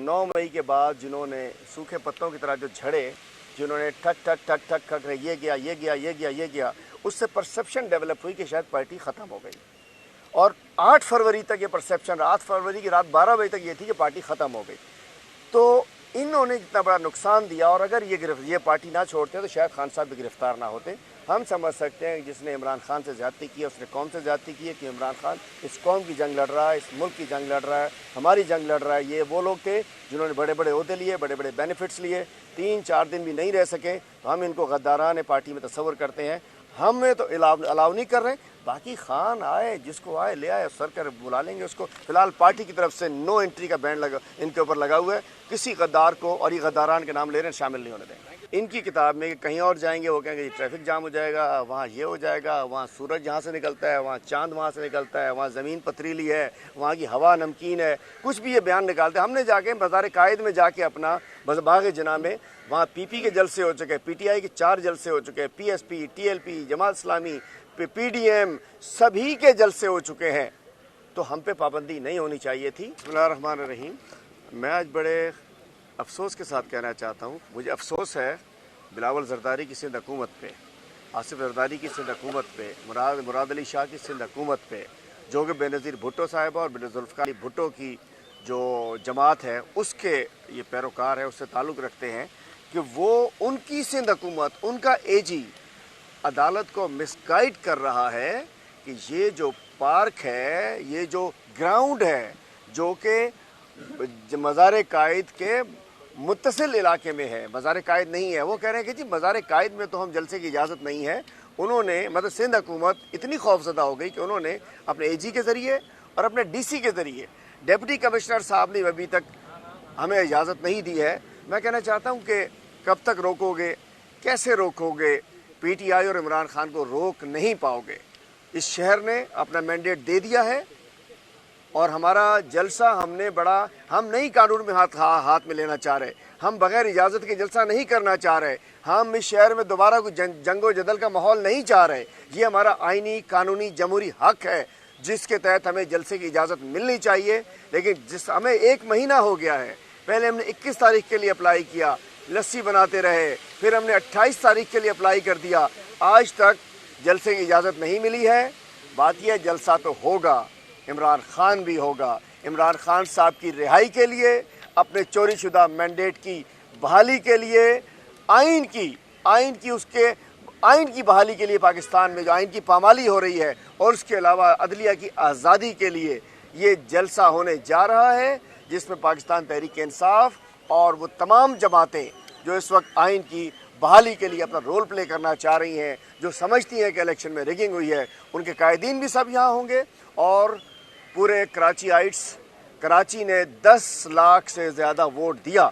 9 मई के बाद जिन्होंने सूखे पत्तों की तरह जो झड़े, जिन्होंने ठक ठक ठक ठक ठक ये गया ये गया ये गया ये गया, उससे परसेप्शन डेवलप हुई कि शायद पार्टी ख़त्म हो गई। और 8 फरवरी तक ये परसेप्शन, 8 फरवरी की रात 12 बजे तक ये थी कि पार्टी ख़त्म हो गई। तो इन्होंने इतना बड़ा नुकसान दिया, और अगर ये पार्टी ना छोड़ते तो शायद खान साहब भी गिरफ्तार ना होते। हम समझ सकते हैं जिसने इमरान खान से ज़्यादती की है उसने कौम से ज़्यादती की है, कि इमरान खान इस कौम की जंग लड़ रहा है, इस मुल्क की जंग लड़ रहा है, हमारी जंग लड़ रहा है। ये वो लोग थे जिन्होंने बड़े बड़े ओहदे लिए, बड़े बड़े बेनिफिट्स लिए, 3-4 दिन भी नहीं रह सके, तो हम इनको गद्दारान पार्टी में तस्वर करते हैं। हमें तो अलाउ नहीं कर रहे। बाकी खान आए, जिसको आए ले आए, सर कर बुला लेंगे उसको। फिलहाल पार्टी की तरफ से नो एंट्री का बैन इनके ऊपर लगा हुआ है। किसी गद्दार को, और ये गद्दारान के नाम ले रहे हैं, शामिल नहीं होने देंगे। इनकी किताब में कहीं और जाएंगे, वो कहेंगे ट्रैफिक जाम हो जाएगा, वहाँ ये हो जाएगा, वहाँ सूरज यहाँ से निकलता है, वहाँ चांद वहाँ से निकलता है, वहाँ ज़मीन पथरीली है, वहाँ की हवा नमकीन है, कुछ भी ये बयान निकालते हैं। हमने जाके बाज़ार कायद में जाके अपना बाग जना में वहाँ पीपी के जलसे हो चुके हैं, पीटीआई के 4 जलसे हो चुके हैं, PSP, TLP, Jamaat Islami, PDM, सभी के जलसे हो चुके हैं। तो हम पे पाबंदी नहीं होनी चाहिए थी। बिस्मिल्लाहिर्रहमानिर्रहीम। मैं आज बड़े अफसोस के साथ कहना चाहता हूँ, मुझे अफसोस है बिलावल जरदारी की सिंध हुकूमत पे, आसिफ जरदारी की सिंध हुकूमत पे, मुराद अली शाह की सिंध हुकूमत पे, जो कि बेनज़ीर भुट्टो साहिबा और जुल्फ़िकार भुट्टो की जो जमात है उसके ये पैरोकार है, उससे ताल्लुक़ रखते हैं, कि वो उनकी सिंध हुकूमत, उनका एजी अदालत को मिसगाइड कर रहा है कि ये जो पार्क है, ये जो ग्राउंड है, जो कि मज़ार कायद के मुत्तसिल इलाके में है, मज़ार कायद नहीं है। वो कह रहे हैं कि जी मज़ार कायद में तो हम जलसे की इजाज़त नहीं है। उन्होंने, मतलब सिंध हुकूमत इतनी खौफज़दा हो गई कि उन्होंने अपने एजी के ज़रिए और अपने डीसी के ज़रिए, डिप्टी कमिश्नर साहब ने अभी तक हमें इजाज़त नहीं दी है। मैं कहना चाहता हूँ कि कब तक रोकोगे, कैसे रोकोगे? पीटीआई और इमरान खान को रोक नहीं पाओगे। इस शहर ने अपना मैंडेट दे दिया है, और हमारा जलसा हम नहीं कानून में हाथ में लेना चाह रहे, हम बगैर इजाज़त के जलसा नहीं करना चाह रहे, हम इस शहर में दोबारा कोई जंगो जदल का माहौल नहीं चाह रहे। ये हमारा आइनी, कानूनी, जमहूरी हक है जिसके तहत हमें जलसे की इजाज़त मिलनी चाहिए। लेकिन हमें 1 महीना हो गया है, पहले हमने 21 तारीख के लिए अप्लाई किया, लस्सी बनाते रहे, फिर हमने 28 तारीख के लिए अप्लाई कर दिया, आज तक जलसे की इजाज़त नहीं मिली है। बात यह, जलसा तो होगा, इमरान खान भी होगा। इमरान खान साहब की रिहाई के लिए, अपने चोरी शुदा मैंडेट की बहाली के लिए, आइन की बहाली के लिए, पाकिस्तान में जो आइन की पामाली हो रही है, और उसके अलावा अदलिया की आज़ादी के लिए ये जलसा होने जा रहा है, जिसमें पाकिस्तान तहरीक इंसाफ और वो तमाम जमातें जो इस वक्त आइन की बहाली के लिए अपना रोल प्ले करना चाह रही हैं, जो समझती हैं कि इलेक्शन में रिगिंग हुई है, उनके कायदीन भी सब यहाँ होंगे। और पूरे कराची ने 10 लाख से ज़्यादा वोट दिया।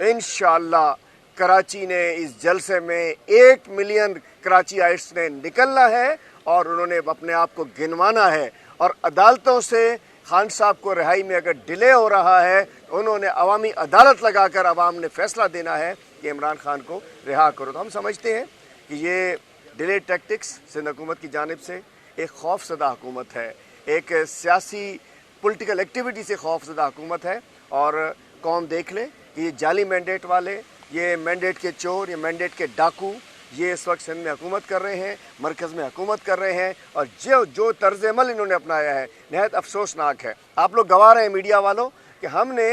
इंशाअल्लाह कराची ने इस जलसे में 1 मिलियन कराचीइट्स ने निकलना है, और उन्होंने अपने आप को गिनवाना है। और अदालतों से खान साहब को रिहाई में अगर डिले हो रहा है, उन्होंने अवामी अदालत लगाकर अवाम ने फैसला देना है कि इमरान खान को रिहा करो। तो हम समझते हैं कि ये डिले टैक्टिक्स सिंध हुकूमत की जानिब से एक खौफज़दा हुकूमत है, एक सियासी पॉलिटिकल एक्टिविटी से खौफज़दा हुकूमत है। और कौम देख ले कि ये जाली मैंडेट वाले, ये मैंडेट के चोर, ये मैंडेट के डाकू, ये इस वक्त सिंध में हुकूमत कर रहे हैं, मरकज़ में हुकूमत कर रहे हैं। और जो तर्ज़ अमल इन्होंने अपनाया है नहायत अफसोसनाक है। आप लोग गवाह रहे हैं मीडिया वालों कि हमने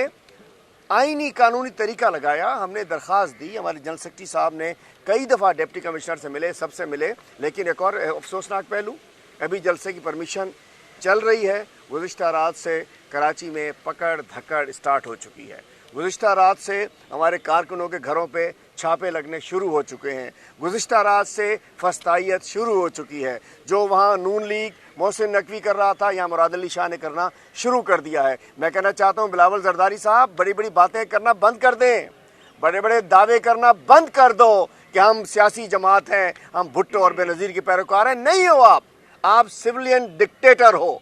आइनी कानूनी तरीका लगाया, हमने दरख्वास्त दी, हमारे जनरल सेक्रेटरी साहब ने कई दफ़ा डिप्टी कमिश्नर से मिले, सबसे मिले। लेकिन एक और अफसोसनाक पहलू, अभी जलसे की परमिशन चल रही है। गुज़िश्ता रात से कराची में पकड़ धकड़ स्टार्ट हो चुकी है। गुज़िश्ता रात से हमारे कारकुनों के घरों पे छापे लगने शुरू हो चुके हैं। गुज़िश्ता रात से फस्तायत शुरू हो चुकी है। जो वहाँ नून लीग मोहसिन नकवी कर रहा था, यहाँ मुराद अली शाह ने करना शुरू कर दिया है। मैं कहना चाहता हूँ बिलावल जरदारी साहब, बड़ी बड़ी बातें करना बंद कर दें, बड़े बड़े दावे करना बंद कर दो कि हम सियासी जमात हैं, हम भुट्टो और बेनज़ीर के पैरोकार हैं। नहीं हो आप सिविलियन डिक्टेटर हो।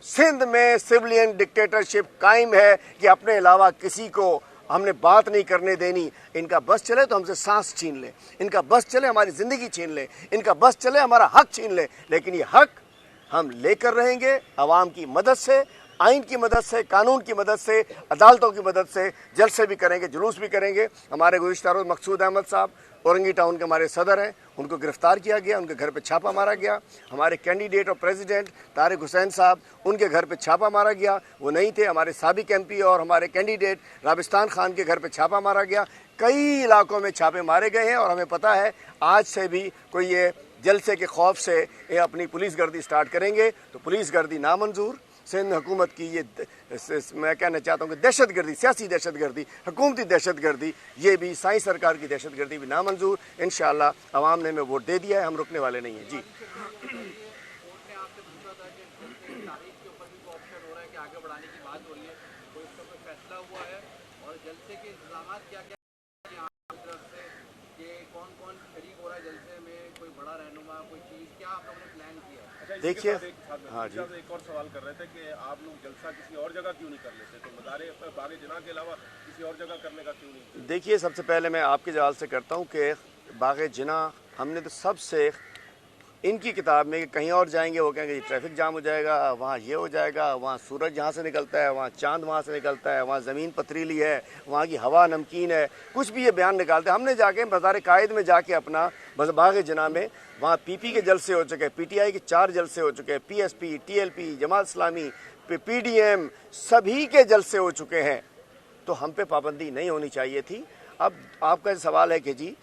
सिंध में सिविलियन डिक्टेटरशिप कायम है कि अपने अलावा किसी को हमने बात नहीं करने देनी। इनका बस चले तो हमसे सांस छीन ले, इनका बस चले हमारी ज़िंदगी छीन ले, इनका बस चले हमारा हक छीन ले। लेकिन ये हक हम लेकर रहेंगे, आवाम की मदद से, आइन की मदद से, कानून की मदद से, अदालतों की मदद से जलसे भी करेंगे, जुलूस भी करेंगे। हमारे गुज़िश्ता रोज़ मकसूद अहमद साहब औरंगी टाउन के हमारे सदर हैं, उनको गिरफ्तार किया गया, उनके घर पे छापा मारा गया। हमारे कैंडिडेट और प्रेसिडेंट तारिक हुसैन साहब, उनके घर पे छापा मारा गया, वो नहीं थे। हमारे साबिक MP और हमारे कैंडिडेट राबिस्तान खान के घर पे छापा मारा गया। कई इलाकों में छापे मारे गए हैं और हमें पता है आज से भी कोई ये जलसे के खौफ से ये अपनी पुलिस गर्दी स्टार्ट करेंगे तो पुलिस गर्दी नामंजूर। सिंध हुकूमत की ये मैं कहना चाहता हूँ कि दहशत गर्दी, सियासी दहशत गर्दी, हुकूमती दहशत गर्दी, ये भी साईं सरकार की दहशत गर्दी भी नामंजूर। इंशाअल्लाह अवाम ने हमें वोट दे दिया है, हम रुकने वाले नहीं हैं। जी देखिए, हाँ जी, एक और सवाल कर रहे थे कि आप लोग जलसा किसी और जगह क्यों नहीं कर लेते, तो मज़ारे बागे जिना के अलावा किसी और जगह करने का क्यों नहीं? देखिए, सबसे पहले मैं आपके जवाब से करता हूँ कि बागे जिना हमने तो सबसे इनकी किताब में कि कहीं और जाएंगे वो कहेंगे ट्रैफिक जाम हो जाएगा, वहाँ ये हो जाएगा, वहाँ सूरज यहाँ से निकलता है, वहाँ चांद वहाँ से निकलता है, वहाँ ज़मीन पथरीली है, वहाँ की हवा नमकीन है, कुछ भी ये बयान निकालते हैं। हमने जाके मज़ार कायद में जाके अपना बाग जिना में वहाँ PP के जलसे हो चुके हैं, PTI के 4 जलसे हो चुके हैं, PSP, TLP, Jamaat Islami, PDM सभी के जलसे हो चुके हैं। तो हम पे पाबंदी नहीं होनी चाहिए थी। अब आपका सवाल है कि जी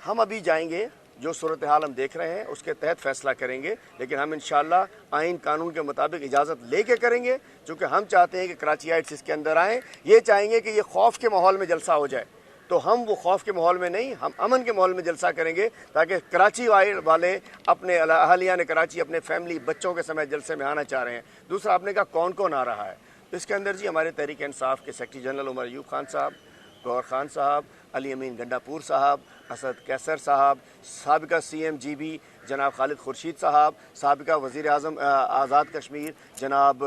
हम अभी जाएंगे, जो सूरत हाल हम देख रहे हैं उसके तहत फैसला करेंगे, लेकिन हम इंशाअल्लाह आइन कानून के मुताबिक इजाज़त लेके करेंगे, क्योंकि हम चाहते हैं कि कराचीइट्स इसके अंदर आएँ। ये चाहेंगे कि ये खौफ के माहौल में जलसा हो जाए, तो हम वो खौफ के माहौल में नहीं, हम अमन के माहौल में जलसा करेंगे, ताकि कराची वाले अपने अहलियान कराची अपने फैमिली बच्चों के समय जलसे में आना चाह रहे हैं। दूसरा, आपने कहा कौन कौन आ रहा है, तो इसके अंदर जी हमारे तहरीक इंसाफ के सेक्रेटरी जनरल उमर अयूब खान साहब, गौर खान साहब, अली अमीन गंडापुर साहब, असद कैसर साहब, साबिका CM GB जनाब खालिद खुर्शीद साहब, साबिका वज़ीर आज़म आज़ाद कश्मीर जनाब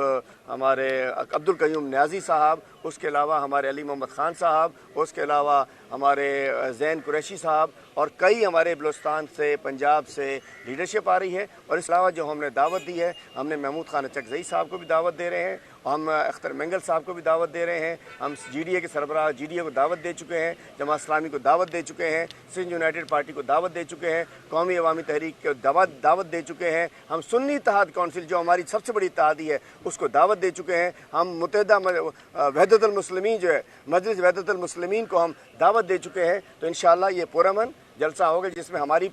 हमारे अब्दुल कयूम न्याजी साहब, उसके अलावा हमारे अली मोहम्मद ख़ान साहब, उसके अलावा हमारे ज़ैन कुरैशी साहब, और कई हमारे बलूचिस्तान से, पंजाब से लीडरशिप आ रही है। और इसके अलावा जो हमने दावत दी है, हमने महमूद खान अचकज़ई साहब को भी दावत दे रहे हैं, हम अख्तर मंगल साहब को भी दावत दे रहे हैं, हम GDA के सरबराह GDA को दावत दे चुके हैं, जमात इस्लामी को दावत दे चुके हैं, सिंध यूनाइटेड पार्टी को दावत दे चुके हैं, कौमी अवामी तहरीक को दावत दे चुके हैं, हम सुन्नी इत्तेहाद काउंसिल जो हमारी सबसे बड़ी इत्तेहादी है उसको दावत दे चुके हैं, हम मुत्तहिदा वहदतुल मुस्लिमीन जो है मजलिस वहदतुल मुस्लिमीन को हम दावत दे चुके हैं। तो इंशाअल्लाह ये पुरअमन जलसा होगा जिसमें हमारी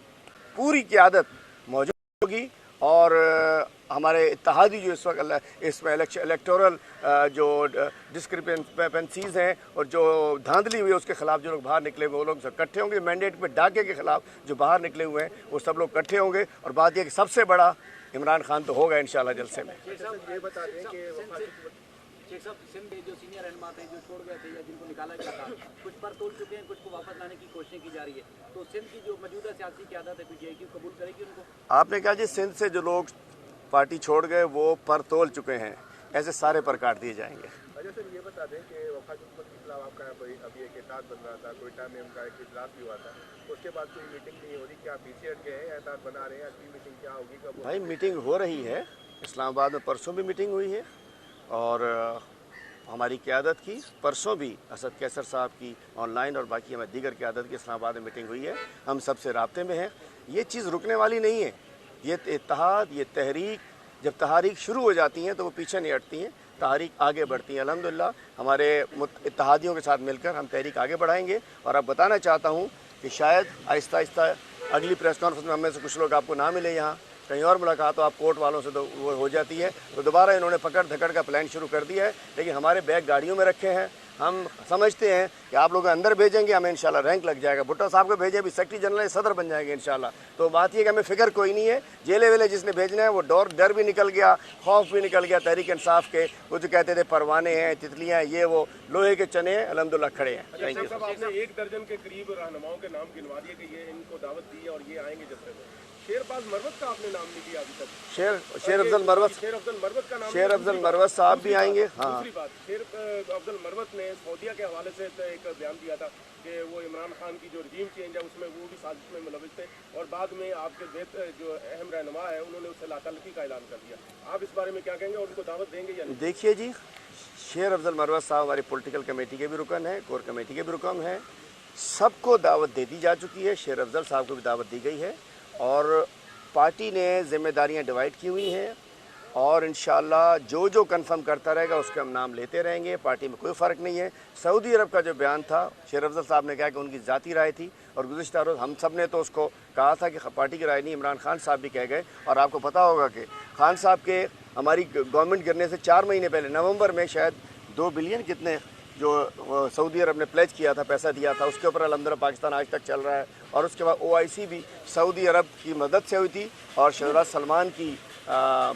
पूरी क़यादत मौजूद होगी, और हमारे इत्तेहादी जो इस वक्त इसमें इलेक्टोरल जो डिस्क्रिपेंसीज़ हैं और जो धांधली हुई है उसके खिलाफ जो लोग बाहर निकले हुए वो लोग इकट्ठे होंगे। मैंडेट पे डाके के खिलाफ जो बाहर निकले हुए हैं वो सब लोग इकट्ठे होंगे, और बात यह कि सबसे बड़ा इमरान खान तो होगा इंशाअल्लाह जलसे में। ये बता दें कि शेख साहब सिंध के जो सीनियर रहनुमा थे जो छोड़ गए थे या जिनको निकाला गया था, कुछ पर तोल चुके हैं, कुछ को वापस लाने की कोशिशें की जा रही है, तो सिंध की जो मौजूदा सियासी क़यादत है PTI की कबूल करेगी उनको? आपने कहा जी सिंध से जो लोग पार्टी छोड़ गए वो पर तोल चुके हैं, ऐसे सारे पर काट दिए जाएंगे। अच्छा सर, ये बता दें कि वफाक हुकूमत के खिलाफ आपका अभी एक एहतियात बन रहा था, कोयटा में उनका एक इजलास भी हुआ था, उसके बाद कोई मीटिंग नहीं हो रही, क्या पीछे हट गए हैं, एहतियात बना रहे हैं, अगली मीटिंग क्या होगी, कब? भाई मीटिंग हो रही है, इस्लामाबाद में परसों भी मीटिंग हुई है, और हमारी क़यादत की परसों भी असद कैसर साहब की ऑनलाइन और बाकी हमारी दीगर क़यादत की इस्लामाबाद में मीटिंग हुई है। हम सबसे राब्ते में हैं, ये चीज़ रुकने वाली नहीं है। ये इत्तेहाद, ये तहरीक, जब तहरीक शुरू हो जाती हैं तो वो पीछे नहीं हटती हैं, तहरीक आगे बढ़ती है। अल्हम्दुलिल्लाह हमारे इत्तेहादियों के साथ मिलकर हम तहरीक आगे बढ़ाएंगे। और अब बताना चाहता हूँ कि शायद आहिस्ता आहिस्ता अगली प्रेस कॉन्फ्रेंस में हमें से कुछ लोग आपको ना मिले, यहाँ कहीं और मुलाकात हो, आप कोर्ट वालों से तो वो हो जाती है, तो दोबारा इन्होंने पकड़ धकड़ का प्लान शुरू कर दिया है। लेकिन हमारे बैग गाड़ियों में रखे हैं, हम समझते हैं कि आप लोग अंदर भेजेंगे हमें इंशाल्लाह रैंक लग जाएगा। भुट्टो साहब को भेजें, भी सेक्रेटरी जनरल सदर बन जाएंगे इंशाल्लाह। तो बात ये कि हमें फिक्र कोई नहीं है, जेले वेले जिसने भेजना है वो डर भी निकल गया, खौफ भी निकल गया। तहरीक इंसाफ के वो जो कहते थे परवाने हैं, तितलियाँ हैं, ये वो लोहे के चने हैं, अल्हम्दुलिल्लाह खड़े हैं। Thank you. आपने 1 दर्जन के करीब रहनुमाओं के नाम गिनवा दिए कि ये इनको दावत दी है और ये आएंगे जब तक शेरबाज मरवत का आपने नाम नहीं दिया अभी तक। शेर अफजल मरवत शेर अफजल मरवत का नाम। शेर अफजल मरवत साहब भी आएंगे। हाँ, दूसरी बात, शेर अफजल मरवत ने सऊदीया के हवाले से एक बयान दिया था कि वो इमरान खान की जो रजीम चेंज है उसमें वो भी साजिश में मुलविस थे, और बाद में आपके जो अहम रहनुमा है उन्होंने उससे लातल्लकी का ऐलान कर दिया। आप इस बारे में क्या कहेंगे और उनको दावत देंगे या नहीं? देखिए जी, शेर अफजल मरवत साहब हमारी पॉलिटिकल कमेटी के भी रुकन हैं, कोर कमेटी के भी रुकन हैं, सबको दावत दे दी जा चुकी है। शेर अफजल साहब को भी दावत दी गई है और पार्टी ने जिम्मेदारियां डिवाइड की हुई हैं, और इंशाअल्लाह जो जो कंफर्म करता रहेगा उसके हम नाम लेते रहेंगे। पार्टी में कोई फ़र्क नहीं है। सऊदी अरब का जो बयान था, शेर अफजल साहब ने कहा कि उनकी ज़ाती राय थी, और गुज़िश्ता रोज़ हम सब ने तो उसको कहा था कि पार्टी की राय नहीं, इमरान खान साहब भी कह गए। और आपको पता होगा कि खान साहब के हमारी गवर्नमेंट गिरने से 4 महीने पहले नवंबर में शायद 2 बिलियन कितने जो सऊदी अरब ने प्लेज किया था, पैसा दिया था, उसके ऊपर अल्हम्दुलिल्लाह पाकिस्तान आज तक चल रहा है। और उसके बाद OIC भी सऊदी अरब की मदद से हुई थी और शहजाद सलमान की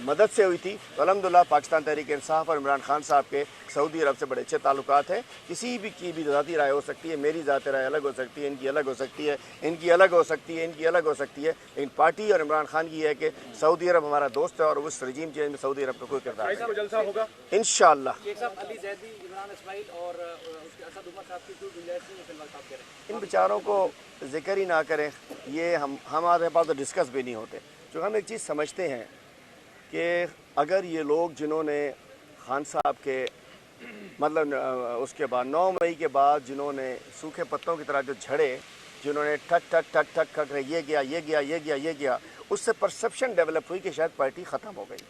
मदद से हुई थी। तो अल्हम्दुलिल्लाह पाकिस्तान तहरीक इंसाफ और इमरान खान साहब के सऊदी अरब से बड़े अच्छे ताल्लुकात हैं। किसी भी की भी ज़ाती राय हो सकती है, मेरी ज़ाती राय अलग हो सकती है, इनकी अलग हो सकती है, इनकी अलग हो सकती है, इनकी अलग हो सकती है, लेकिन पार्टी और इमरान खान की है कि सऊदी अरब हमारा दोस्त है और उस रजीम चेंज में सऊदी अरब का कोई किरदार नहीं। जलसा होगा इंशाअल्लाह। शेख साहब, अली जैदी, इमरान इस्माइल और उसके असद उमर साहब की जो गुंजाइश नहीं है फिलहाल साहब कह रहे हैं, इन बेचारों को जिक्र ही ना करें, ये हमारे पास तो डिस्कस भी नहीं होते। जो हम एक चीज़ समझते हैं कि अगर ये लोग जिन्होंने खान साहब के मतलब उसके बाद 9 मई के बाद जिन्होंने सूखे पत्तों की तरह जो झड़े, जिन्होंने ठक ठक ठक ठक ठक ये गया ये गया ये गया ये गया, उससे परसेप्शन डेवलप हुई कि शायद पार्टी ख़त्म हो गई।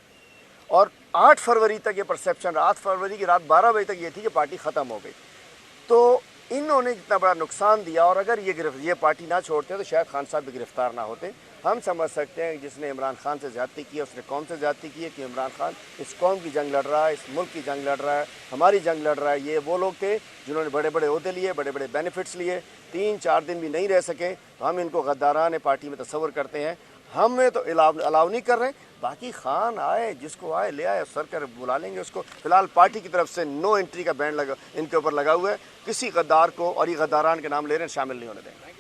और 8 फरवरी तक ये परसेप्शन, 8 फरवरी की रात 12 बजे तक ये थी कि पार्टी ख़त्म हो गई। तो इन्होंने जितना बड़ा नुकसान दिया, और अगर ये पार्टी ना छोड़ते तो शायद खान साहब भी गिरफ्तार ना होते। हम समझ सकते हैं जिसने इमरान खान से ज़्यादती की है उसने कौम से ज़्यादती की है, कि इमरान खान इस कौम की जंग लड़ रहा है, इस मुल्क की जंग लड़ रहा है, हमारी जंग लड़ रहा है। ये वो लोग थे जिन्होंने बड़े बड़े ओहदे लिए, बड़े बड़े बेनिफिट्स लिए, 3-4 दिन भी नहीं रह सके। तो हम इनको गद्दारान पार्टी में तस्वर करते हैं। हमें तो अलाउ नहीं कर रहे। बाकी खान आए, जिसको आए ले आए, सर कर बुला लेंगे उसको। फिलहाल पार्टी की तरफ से नो एंट्री का बैन इनके ऊपर लगा हुआ है। किसी गद्दार को, और ये गद्दारान के नाम ले रहे हैं, शामिल नहीं होने देंगे।